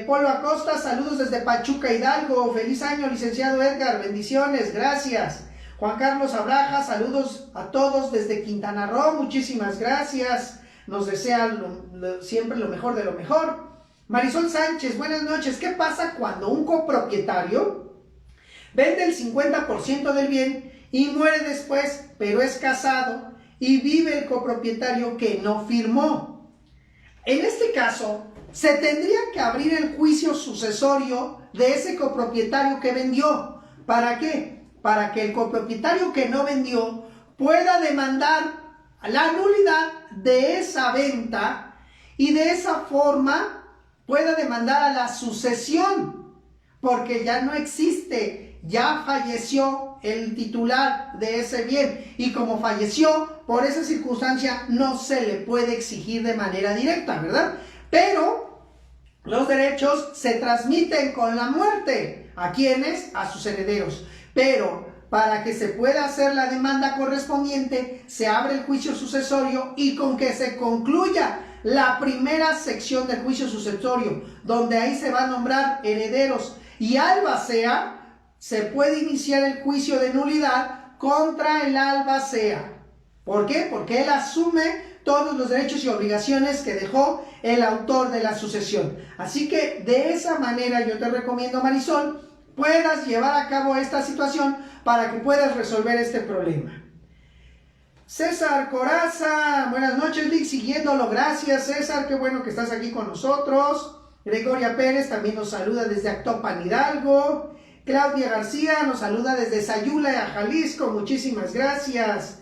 Speaker 1: Polo Acosta, saludos desde Pachuca, Hidalgo. Feliz año, licenciado Edgar, bendiciones, gracias. Juan Carlos Abraja, saludos a todos desde Quintana Roo, muchísimas gracias, nos desea siempre lo mejor de lo mejor. Marisol Sánchez, buenas noches. ¿Qué pasa cuando un copropietario vende el 50% del bien y muere después, pero es casado y vive el copropietario que no firmó? En este caso, se tendría que abrir el juicio sucesorio de ese copropietario que vendió. ¿Para qué? Para que el copropietario que no vendió pueda demandar la nulidad de esa venta y de esa forma pueda demandar a la sucesión, porque ya no existe, ya falleció el titular de ese bien, y como falleció, por esa circunstancia no se le puede exigir de manera directa, ¿verdad? Pero los derechos se transmiten con la muerte. ¿A quiénes? A sus herederos. Pero para que se pueda hacer la demanda correspondiente, se abre el juicio sucesorio, y con que se concluya la primera sección del juicio sucesorio, donde ahí se va a nombrar herederos y albacea, se puede iniciar el juicio de nulidad contra el albacea. ¿Por qué? Porque él asume todos los derechos y obligaciones que dejó el autor de la sucesión. Así que de esa manera yo te recomiendo, Marisol, puedas llevar a cabo esta situación para que puedas resolver este problema. César Coraza, buenas noches, Lick, siguiéndolo, gracias César, qué bueno que estás aquí con nosotros. Gregoria Pérez también nos saluda desde Actopan, Hidalgo. Claudia García nos saluda desde Sayula, Jalisco, muchísimas gracias.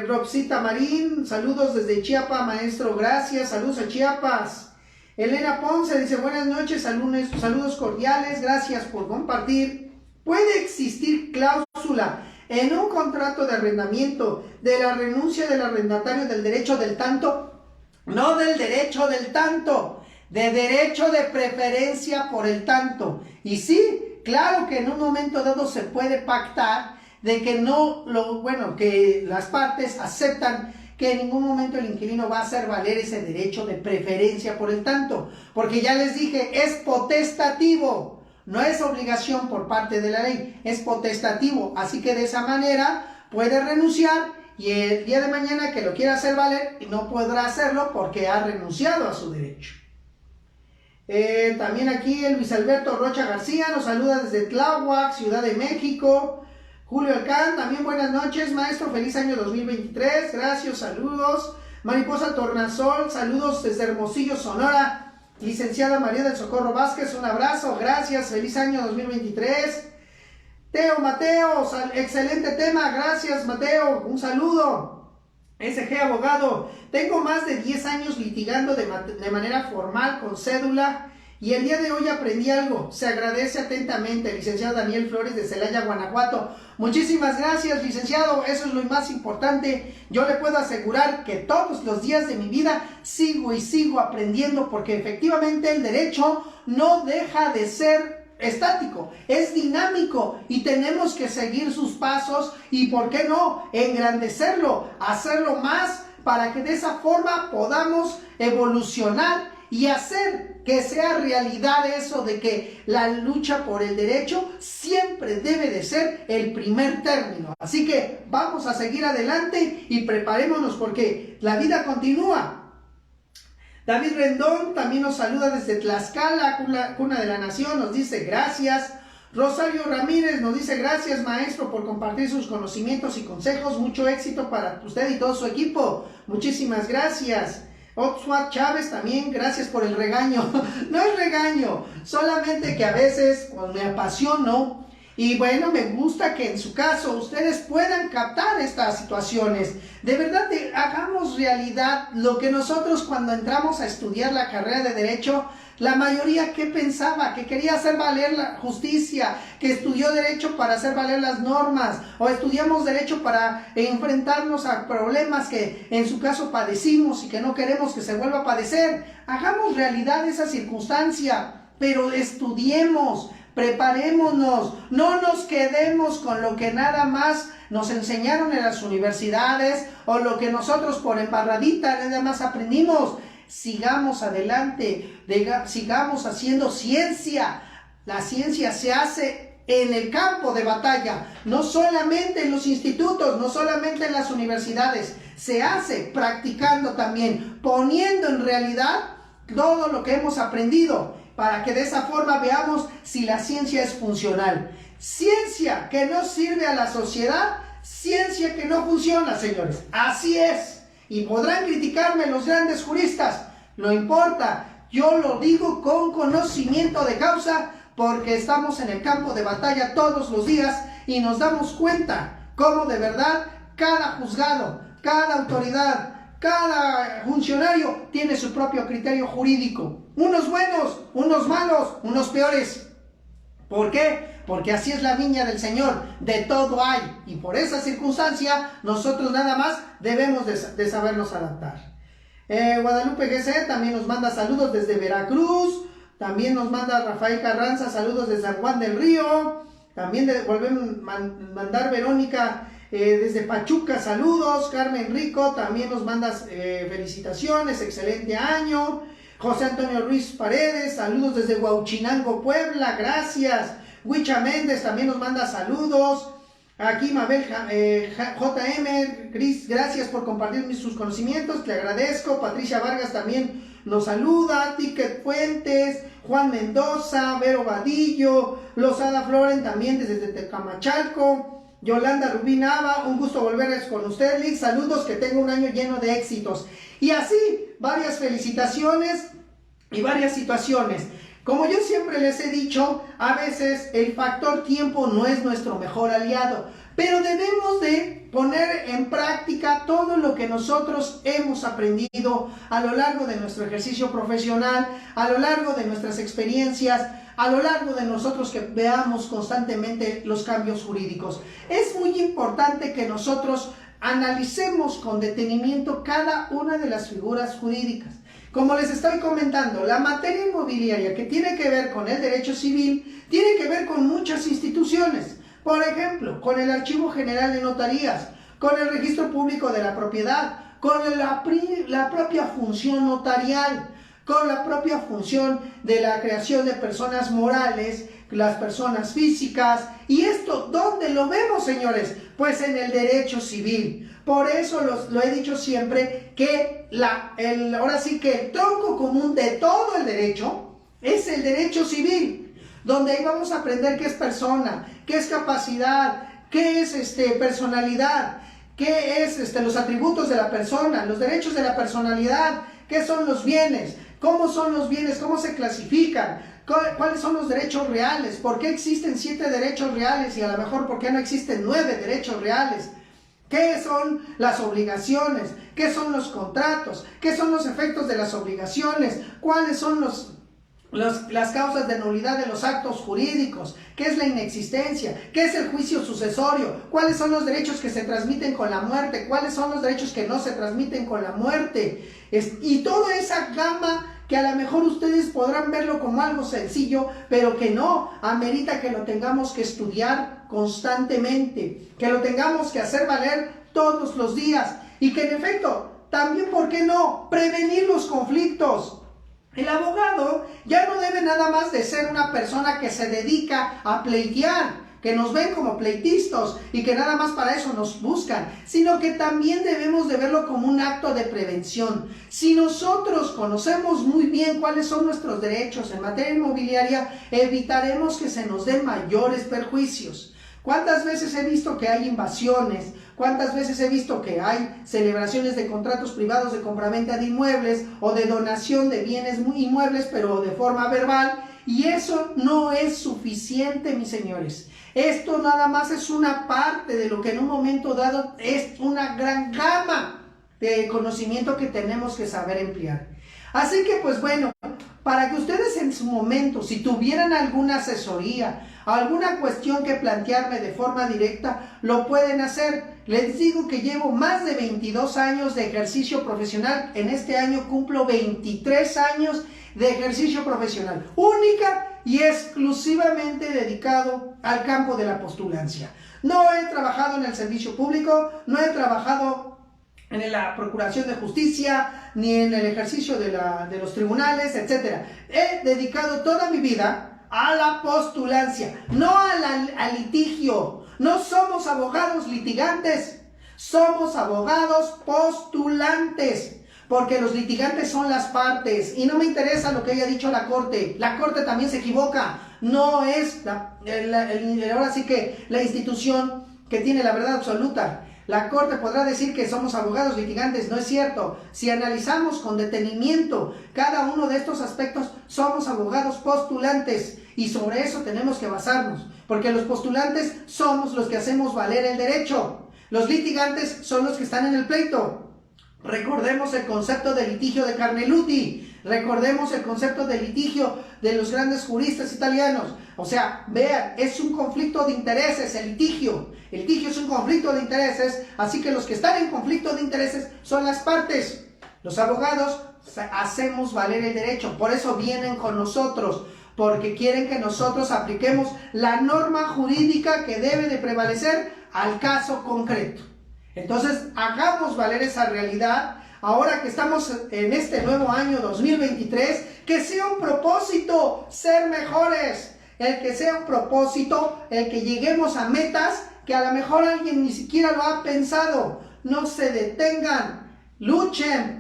Speaker 1: Robsita Marín, saludos desde Chiapas, maestro, gracias, saludos a Chiapas. Elena Ponce dice, buenas noches, saludos cordiales, gracias por compartir. ¿Puede existir cláusula en un contrato de arrendamiento de la renuncia del arrendatario del derecho del tanto? No del derecho del tanto, de derecho de preferencia por el tanto. Y sí, claro que en un momento dado se puede pactar de que que las partes aceptan que en ningún momento el inquilino va a hacer valer ese derecho de preferencia por el tanto, porque ya les dije, es potestativo, no es obligación por parte de la ley, es potestativo, así que de esa manera puede renunciar y el día de mañana que lo quiera hacer valer no podrá hacerlo porque ha renunciado a su derecho. También aquí el Luis Alberto Rocha García nos saluda desde Tláhuac, Ciudad de México. Julio Alcán, también buenas noches, maestro, feliz año 2023, gracias, saludos. Mariposa Tornasol, saludos desde Hermosillo, Sonora. Licenciada María del Socorro Vázquez, un abrazo, gracias, feliz año 2023. Teo Mateo, excelente tema, gracias Mateo, un saludo. SG Abogado, tengo más de 10 años litigando de manera formal con cédula y el día de hoy aprendí algo. Se agradece atentamente, licenciado Daniel Flores de Celaya, Guanajuato. Muchísimas gracias, licenciado, eso es lo más importante. Yo le puedo asegurar que todos los días de mi vida sigo y sigo aprendiendo, porque efectivamente el derecho no deja de ser estático, es dinámico y tenemos que seguir sus pasos y, ¿por qué no?, engrandecerlo, hacerlo más, para que de esa forma podamos evolucionar y hacer que sea realidad eso de que la lucha por el derecho siempre debe de ser el primer término. Así que vamos a seguir adelante y preparémonos porque la vida continúa. David Rendón también nos saluda desde Tlaxcala, cuna de la nación, nos dice gracias. Rosario Ramírez nos dice gracias, maestro, por compartir sus conocimientos y consejos, mucho éxito para usted y todo su equipo, muchísimas gracias. Oxford Chávez también, gracias por el regaño. No es regaño, solamente que a veces pues, me apasiono y bueno, me gusta que en su caso ustedes puedan captar estas situaciones. De verdad, hagamos realidad lo que nosotros cuando entramos a estudiar la carrera de Derecho, la mayoría que pensaba, que quería hacer valer la justicia, que estudió Derecho para hacer valer las normas, o estudiamos Derecho para enfrentarnos a problemas que en su caso padecimos y que no queremos que se vuelva a padecer. Hagamos realidad esa circunstancia, pero estudiemos, preparémonos, no nos quedemos con lo que nada más nos enseñaron en las universidades o lo que nosotros por embarradita nada más aprendimos. Sigamos adelante, sigamos haciendo ciencia. La ciencia se hace en el campo de batalla, no solamente en los institutos, no solamente en las universidades, se hace practicando también, poniendo en realidad todo lo que hemos aprendido, para que de esa forma veamos si la ciencia es funcional. Ciencia que no sirve a la sociedad, ciencia que no funciona, señores. Así es. Y podrán criticarme los grandes juristas, no importa, yo lo digo con conocimiento de causa, porque estamos en el campo de batalla todos los días y nos damos cuenta cómo de verdad cada juzgado, cada autoridad, cada funcionario tiene su propio criterio jurídico. Unos buenos, unos malos, unos peores. ¿Por qué? Porque así es la viña del Señor, de todo hay. Y por esa circunstancia, nosotros nada más debemos de sabernos adaptar. Guadalupe GC también nos manda saludos desde Veracruz. También nos manda Rafael Carranza saludos desde San Juan del Río. También volvemos a mandar Verónica desde Pachuca saludos. Carmen Rico también nos manda felicitaciones, excelente año. José Antonio Ruiz Paredes, saludos desde Huauchinango, Puebla, gracias. Huicha Méndez también nos manda saludos. Aquí Mabel JM, Cris, gracias por compartir sus conocimientos, te agradezco. Patricia Vargas también nos saluda. Ticket Fuentes, Juan Mendoza, Vero Vadillo, Lozada Floren también desde Tecamachalco. Yolanda Rubí Nava, un gusto volver con usted, Lick. Saludos, que tenga un año lleno de éxitos. Y así, varias felicitaciones y varias situaciones. Como yo siempre les he dicho, a veces el factor tiempo no es nuestro mejor aliado, pero debemos de poner en práctica todo lo que nosotros hemos aprendido a lo largo de nuestro ejercicio profesional, a lo largo de nuestras experiencias, a lo largo de nosotros que veamos constantemente los cambios jurídicos. Es muy importante que nosotros analicemos con detenimiento cada una de las figuras jurídicas. Como les estoy comentando, la materia inmobiliaria que tiene que ver con el derecho civil, tiene que ver con muchas instituciones. Por ejemplo, con el Archivo General de Notarías, con el Registro Público de la Propiedad, con la propia función notarial, con la propia función de la creación de personas morales, las personas físicas. ¿Y esto dónde lo vemos, señores? Pues en el derecho civil. Por eso lo he dicho siempre, que ahora sí que el tronco común de todo el derecho es el derecho civil, donde ahí vamos a aprender qué es persona, qué es capacidad, qué es personalidad, qué es los atributos de la persona, los derechos de la personalidad, qué son los bienes, cómo son los bienes, cómo se clasifican, cuáles son los derechos reales, por qué existen 7 derechos reales y a lo mejor por qué no existen 9 derechos reales. ¿Qué son las obligaciones? ¿Qué son los contratos? ¿Qué son los efectos de las obligaciones? ¿Cuáles son las causas de nulidad de los actos jurídicos? ¿Qué es la inexistencia? ¿Qué es el juicio sucesorio? ¿Cuáles son los derechos que se transmiten con la muerte? ¿Cuáles son los derechos que no se transmiten con la muerte? Y toda esa gama que a lo mejor ustedes podrán verlo como algo sencillo, pero que no, amerita que lo tengamos que estudiar constantemente, que lo tengamos que hacer valer todos los días, y que en efecto, también, ¿por qué no?, prevenir los conflictos. El abogado ya no debe nada más de ser una persona que se dedica a pleitear, que nos ven como pleitistas y que nada más para eso nos buscan, sino que también debemos de verlo como un acto de prevención. Si nosotros conocemos muy bien cuáles son nuestros derechos en materia inmobiliaria, evitaremos que se nos den mayores perjuicios. ¿Cuántas veces he visto que hay invasiones? ¿Cuántas veces he visto que hay celebraciones de contratos privados de compraventa de inmuebles o de donación de bienes inmuebles, pero de forma verbal? Y eso no es suficiente, mis señores. Esto nada más es una parte de lo que en un momento dado es una gran gama de conocimiento que tenemos que saber emplear. Así que pues bueno, para que ustedes en su momento, si tuvieran alguna asesoría, alguna cuestión que plantearme de forma directa, lo pueden hacer. Les digo que llevo más de 22 años de ejercicio profesional. En este año cumplo 23 años de ejercicio profesional, única y exclusivamente dedicado al campo de la postulancia. No he trabajado en el servicio público, no he trabajado en la procuración de justicia, ni en el ejercicio de los tribunales, etc. He dedicado toda mi vida a la postulancia, no al litigio. No somos abogados litigantes, somos abogados postulantes. Porque los litigantes son las partes y no me interesa lo que haya dicho la corte. La corte también se equivoca. No es ahora sí que la institución que tiene la verdad absoluta. La corte podrá decir que somos abogados litigantes, no es cierto. Si analizamos con detenimiento cada uno de estos aspectos, somos abogados postulantes y sobre eso tenemos que basarnos. Porque los postulantes somos los que hacemos valer el derecho. Los litigantes son los que están en el pleito. Recordemos el concepto de litigio de Carneluti, recordemos el concepto de litigio de los grandes juristas italianos. O sea, vean, es un conflicto de intereses el litigio es un conflicto de intereses, así que los que están en conflicto de intereses son las partes. Los abogados hacemos valer el derecho, por eso vienen con nosotros, porque quieren que nosotros apliquemos la norma jurídica que debe de prevalecer al caso concreto. Entonces, hagamos valer esa realidad, ahora que estamos en este nuevo año 2023, que sea un propósito ser mejores, el que sea un propósito, el que lleguemos a metas que a lo mejor alguien ni siquiera lo ha pensado. No se detengan, luchen,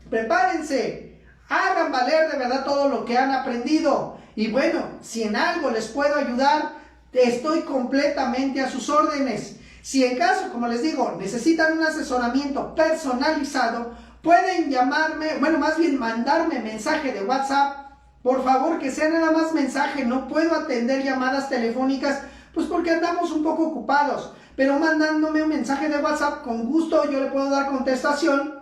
Speaker 1: prepárense, hagan valer de verdad todo lo que han aprendido. Y bueno, si en algo les puedo ayudar, estoy completamente a sus órdenes. Si en caso, como les digo, necesitan un asesoramiento personalizado, pueden llamarme, bueno, más bien mandarme mensaje de WhatsApp. Por favor, que sea nada más mensaje, no puedo atender llamadas telefónicas, pues porque andamos un poco ocupados. Pero mandándome un mensaje de WhatsApp, con gusto yo le puedo dar contestación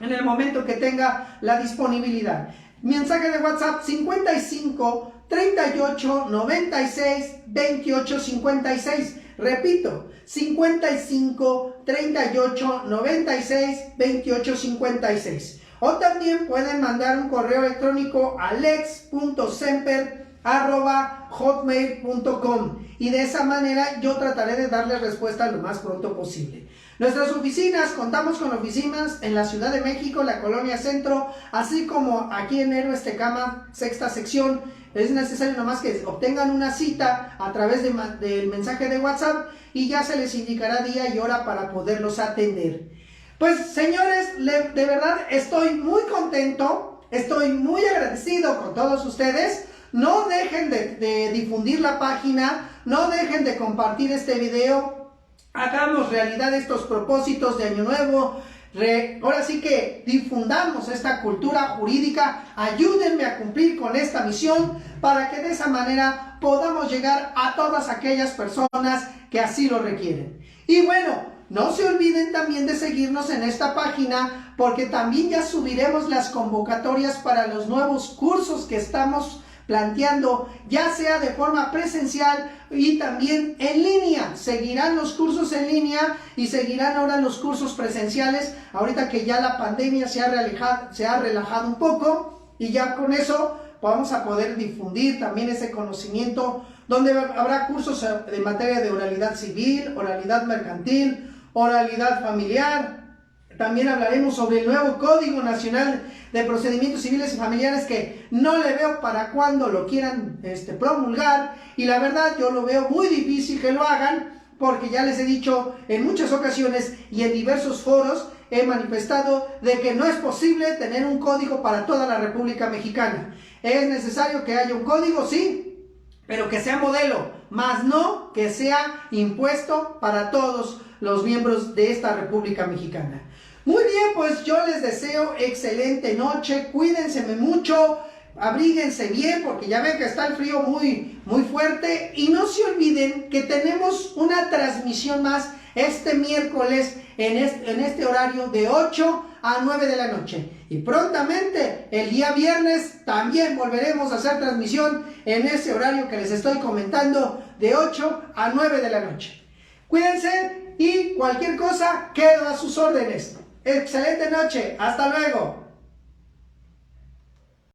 Speaker 1: en el momento que tenga la disponibilidad. Mensaje de WhatsApp 55 38 96 28 56. Repito, 55 38 96 28 56. O también pueden mandar un correo electrónico a lex.semper@hotmail.com y de esa manera yo trataré de darles respuesta lo más pronto posible. Nuestras oficinas, contamos con oficinas en la Ciudad de México, la Colonia Centro, así como aquí en Héroes Tecama, sexta sección. Es necesario nomás que obtengan una cita a través del mensaje de WhatsApp y ya se les indicará día y hora para poderlos atender. Pues señores, de verdad estoy muy contento, estoy muy agradecido con todos ustedes. No dejen de difundir la página, no dejen de compartir este video. Hagamos realidad estos propósitos de Año Nuevo. Ahora sí que difundamos esta cultura jurídica, ayúdenme a cumplir con esta misión para que de esa manera podamos llegar a todas aquellas personas que así lo requieren. Y bueno, no se olviden también de seguirnos en esta página porque también ya subiremos las convocatorias para los nuevos cursos que estamos planteando, ya sea de forma presencial y también en línea. Seguirán los cursos en línea y seguirán ahora los cursos presenciales, ahorita que ya la pandemia se ha relajado un poco y ya con eso vamos a poder difundir también ese conocimiento, donde habrá cursos de materia de oralidad civil, oralidad mercantil, oralidad familiar. También hablaremos sobre el nuevo Código Nacional de Procedimientos Civiles y Familiares, que no le veo para cuándo lo quieran promulgar, y la verdad yo lo veo muy difícil que lo hagan, porque ya les he dicho en muchas ocasiones y en diversos foros he manifestado de que no es posible tener un código para toda la República Mexicana. Es necesario que haya un código, sí, pero que sea modelo, más no que sea impuesto para todos los miembros de esta República Mexicana. Muy bien, pues yo les deseo excelente noche, cuídense mucho, abríguense bien porque ya ven que está el frío muy fuerte, y no se olviden que tenemos una transmisión más este miércoles en este horario de 8 a 9 de la noche, y prontamente el día viernes también volveremos a hacer transmisión en ese horario que les estoy comentando, de 8 a 9 de la noche. Cuídense y cualquier cosa quedo a sus órdenes. Excelente noche, hasta luego.